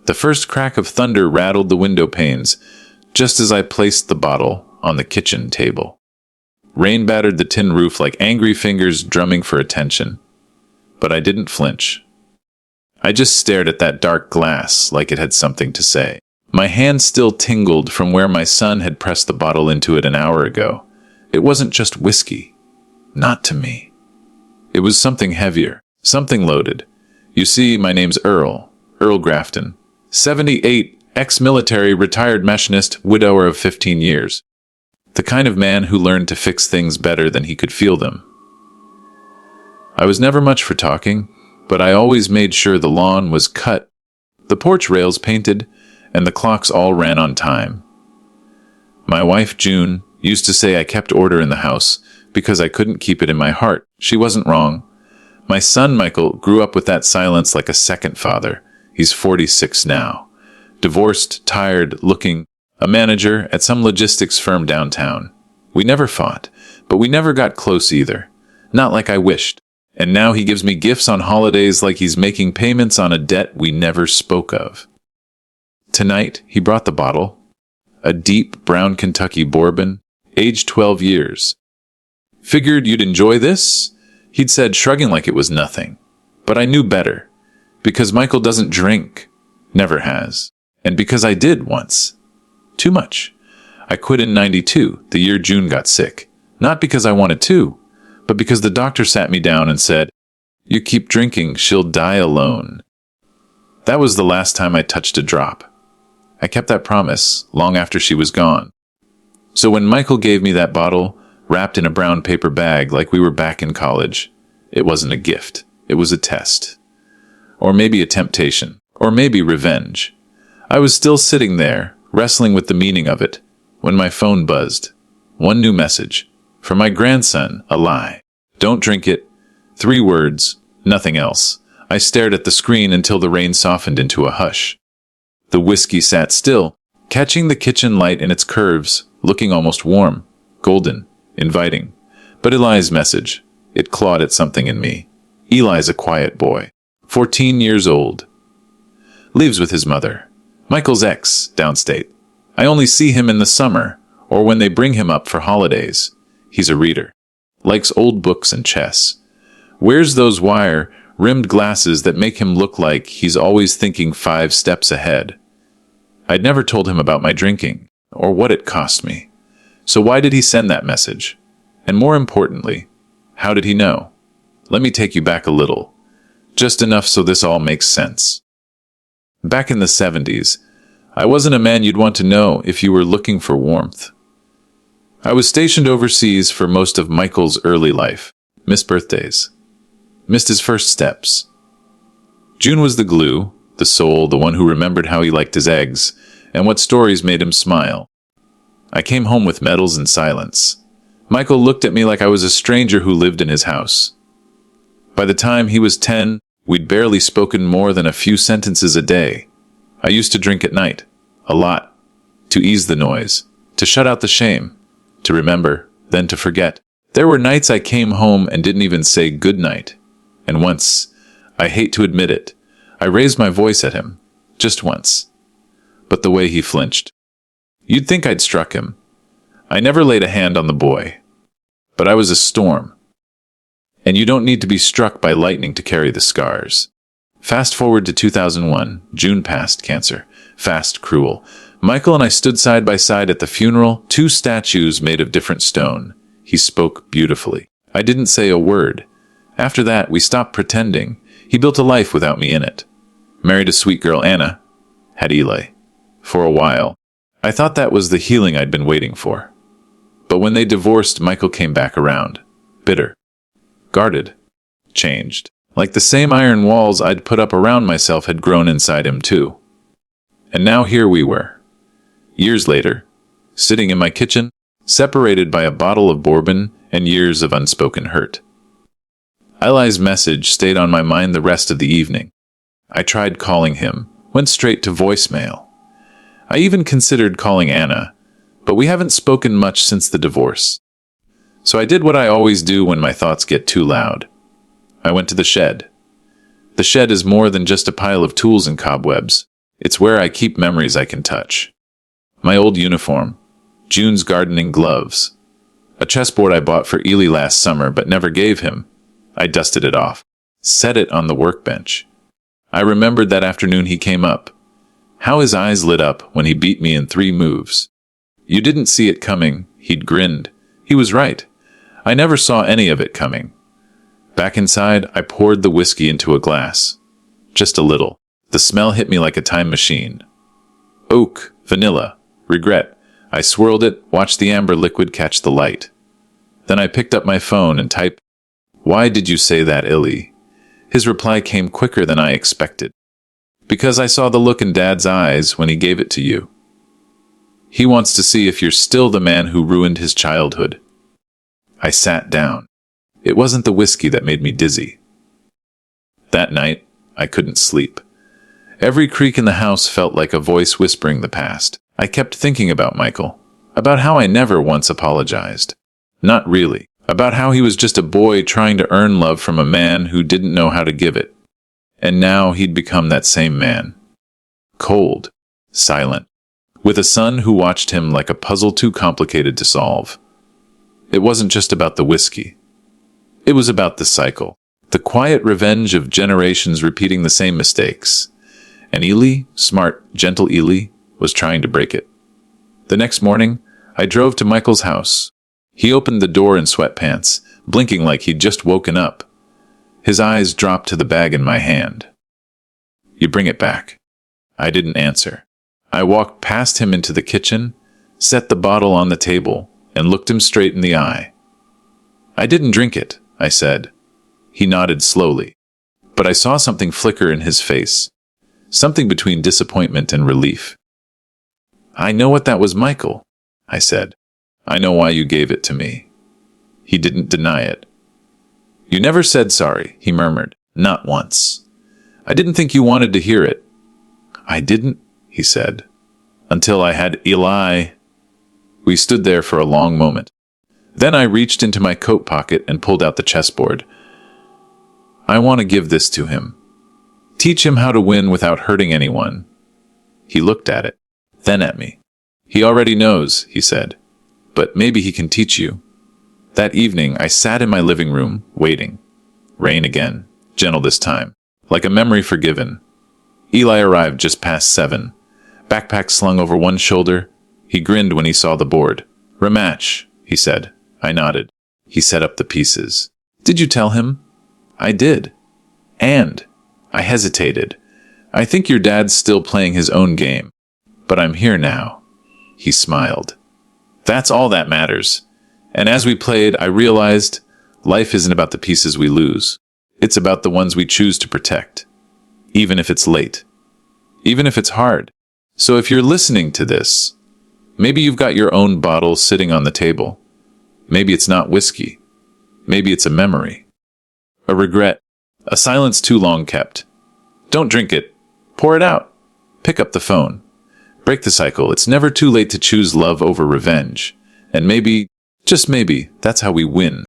The first crack of thunder rattled the window panes, just as I placed the bottle on the kitchen table. Rain battered the tin roof like angry fingers drumming for attention. But I didn't flinch. I just stared at that dark glass like it had something to say. My hand still tingled from where my son had pressed the bottle into it an hour ago. It wasn't just whiskey. Not to me. It was something heavier, something loaded. You see, my name's Earl Grafton. 78, ex-military, retired machinist, widower of 15 years. The kind of man who learned to fix things better than he could feel them. I was never much for talking, but I always made sure the lawn was cut, the porch rails painted, and the clocks all ran on time. My wife, June, used to say I kept order in the house because I couldn't keep it in my heart. She wasn't wrong. My son, Michael, grew up with that silence like a second father. He's 46 now. Divorced, tired, looking, a manager at some logistics firm downtown. We never fought, but we never got close either. Not like I wished. And now he gives me gifts on holidays like he's making payments on a debt we never spoke of. Tonight, he brought the bottle. A deep brown Kentucky bourbon, aged 12 years. Figured you'd enjoy this? He'd said, shrugging like it was nothing. But I knew better. Because Michael doesn't drink. Never has. And because I did once. Too much. I quit in '92, the year June got sick. Not because I wanted to, but because the doctor sat me down and said, "You keep drinking, she'll die alone." That was the last time I touched a drop. I kept that promise long after she was gone. So when Michael gave me that bottle, wrapped in a brown paper bag like we were back in college, it wasn't a gift. It was a test. Or maybe a temptation. Or maybe revenge. I was still sitting there, wrestling with the meaning of it, when my phone buzzed. One new message. From my grandson, a lie. Don't drink it. 3 words, nothing else. I stared at the screen until the rain softened into a hush. The whiskey sat still, catching the kitchen light in its curves, looking almost warm, golden, inviting. But Eli's message, it clawed at something in me. Eli's a quiet boy, 14 years old. Lives with his mother. Michael's ex, downstate. I only see him in the summer, or when they bring him up for holidays. He's a reader. Likes old books and chess. Wears those wire-rimmed glasses that make him look like he's always thinking 5 steps ahead. I'd never told him about my drinking, or what it cost me. So why did he send that message? And more importantly, how did he know? Let me take you back a little. Just enough so this all makes sense. Back in the 70s, I wasn't a man you'd want to know if you were looking for warmth. I was stationed overseas for most of Michael's early life. Missed birthdays. Missed his first steps. June was the glue, the soul, the one who remembered how he liked his eggs, and what stories made him smile. I came home with medals and silence. Michael looked at me like I was a stranger who lived in his house. By the time he was 10, we'd barely spoken more than a few sentences a day. I used to drink at night. A lot. To ease the noise. To shut out the shame. To remember, then to forget. There were nights I came home and didn't even say good night. And once, I hate to admit it, I raised my voice at him. Just once. But the way he flinched. You'd think I'd struck him. I never laid a hand on the boy. But I was a storm. And you don't need to be struck by lightning to carry the scars. Fast forward to 2001, June passed cancer. Fast, cruel. Michael and I stood side by side at the funeral, 2 statues made of different stone. He spoke beautifully. I didn't say a word. After that, we stopped pretending. He built a life without me in it. Married a sweet girl, Anna. Had Eli. For a while. I thought that was the healing I'd been waiting for. But when they divorced, Michael came back around. Bitter. Guarded. Changed. Like the same iron walls I'd put up around myself had grown inside him too. And now here we were. Years later, sitting in my kitchen, separated by a bottle of bourbon and years of unspoken hurt. Eli's message stayed on my mind the rest of the evening. I tried calling him, went straight to voicemail. I even considered calling Anna, but we haven't spoken much since the divorce. So I did what I always do when my thoughts get too loud. I went to the shed. The shed is more than just a pile of tools and cobwebs. It's where I keep memories I can touch. My old uniform, June's gardening gloves, a chessboard I bought for Ely last summer but never gave him. I dusted it off, set it on the workbench. I remembered that afternoon he came up. How his eyes lit up when he beat me in 3 moves. You didn't see it coming, he'd grinned. He was right. I never saw any of it coming. Back inside, I poured the whiskey into a glass. Just a little. The smell hit me like a time machine. Oak, vanilla, regret. I swirled it, watched the amber liquid catch the light. Then I picked up my phone and typed, "Why did you say that, Illy?" His reply came quicker than I expected. "Because I saw the look in Dad's eyes when he gave it to you. He wants to see if you're still the man who ruined his childhood." I sat down. It wasn't the whiskey that made me dizzy. That night, I couldn't sleep. Every creak in the house felt like a voice whispering the past. I kept thinking about Michael, about how I never once apologized. Not really. About how he was just a boy trying to earn love from a man who didn't know how to give it. And now he'd become that same man. Cold, silent, with a son who watched him like a puzzle too complicated to solve. It wasn't just about the whiskey. It was about the cycle, the quiet revenge of generations repeating the same mistakes. And Ely, smart, gentle Ely, was trying to break it. The next morning, I drove to Michael's house. He opened the door in sweatpants, blinking like he'd just woken up. His eyes dropped to the bag in my hand. "You bring it back." I didn't answer. I walked past him into the kitchen, set the bottle on the table, and looked him straight in the eye. "I didn't drink it," I said. He nodded slowly. But I saw something flicker in his face, something between disappointment and relief. "I know what that was, Michael," I said. "I know why you gave it to me." He didn't deny it. "You never said sorry," he murmured. "Not once. I didn't think you wanted to hear it." "I didn't," he said, "until I had Eli." We stood there for a long moment. Then I reached into my coat pocket and pulled out the chessboard. "I want to give this to him. Teach him how to win without hurting anyone." He looked at it, then at me. "He already knows," he said, "but maybe he can teach you." That evening, I sat in my living room, waiting. Rain again, gentle this time, like a memory forgiven. Eli arrived just past 7, backpack slung over one shoulder. He grinned when he saw the board. "Rematch," he said. I nodded. He set up the pieces. "Did you tell him?" "I did. And I hesitated. I think your dad's still playing his own game. But I'm here now." He smiled. "That's all that matters." And as we played, I realized life isn't about the pieces we lose. It's about the ones we choose to protect. Even if it's late. Even if it's hard. So if you're listening to this, maybe you've got your own bottle sitting on the table. Maybe it's not whiskey. Maybe it's a memory. A regret. A silence too long kept. Don't drink it. Pour it out. Pick up the phone. Break the cycle. It's never too late to choose love over revenge. And maybe, just maybe, that's how we win.